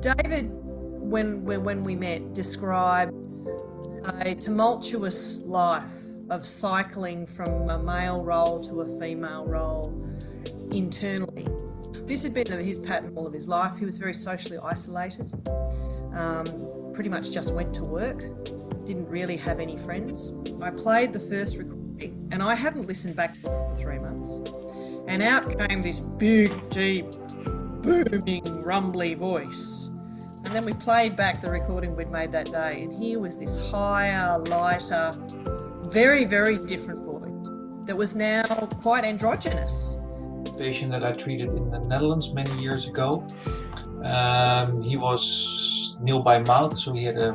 David, when we met, described a tumultuous life of cycling from a male role to a female role internally. This had been his pattern all of his life. He was very socially isolated, pretty much just went to work, didn't really have any friends. I played the first recording and I hadn't listened back for 3 months. And out came this big, deep, booming, rumbly voice. And then we played back the recording we'd made that day, and here was this higher, lighter, very, very different voice that was now quite androgynous. A patient that I treated in the Netherlands many years ago. He was nil by mouth, so he had a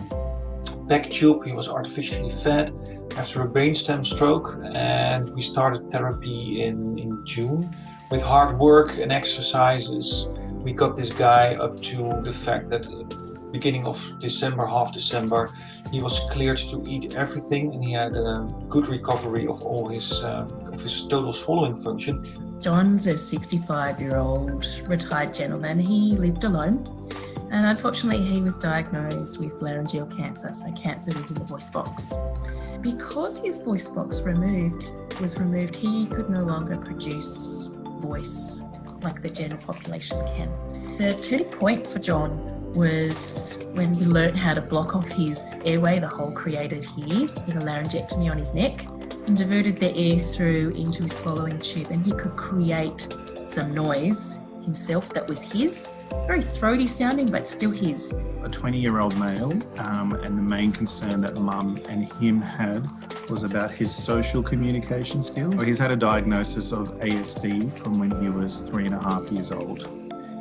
back tube. He was artificially fed after a brainstem stroke, and we started therapy in June. With hard work and exercises, we got this guy up to the fact that beginning of December, half December, he was cleared to eat everything, and he had a good recovery of all his total swallowing function. John's a 65-year-old retired gentleman. He lived alone, and unfortunately he was diagnosed with laryngeal cancer, so cancer within the voice box. Because his voice box was removed, he could no longer produce voice like the general population can. The turning point for John was when he learnt how to block off his airway, the hole created here, with a laryngectomy on his neck, and diverted the air through into his swallowing tube, and he could create some noise himself that was his. Very throaty sounding, but still his. A 20-year-old male, and the main concern that Mum and him had was about his social communication skills. He's had a diagnosis of ASD from when he was 3.5 years old.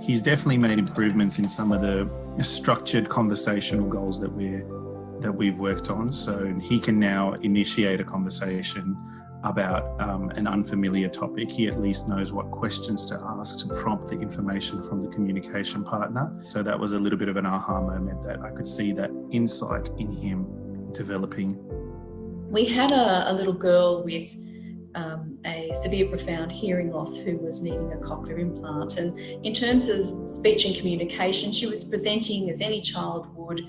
He's definitely made improvements in some of the structured conversational goals that we've worked on. So he can now initiate a conversation about an unfamiliar topic. He at least knows what questions to ask to prompt the information from the communication partner. So that was a little bit of an aha moment, that I could see that insight in him developing. We had a little girl with a severe profound hearing loss who was needing a cochlear implant, and in terms of speech and communication, she was presenting as any child would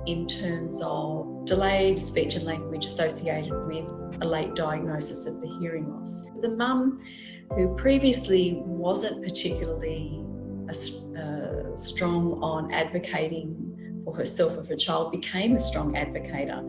in terms of delayed speech and language associated with a late diagnosis of the hearing loss. The mum, who previously wasn't particularly strong on advocating for herself or her child, became a strong advocator.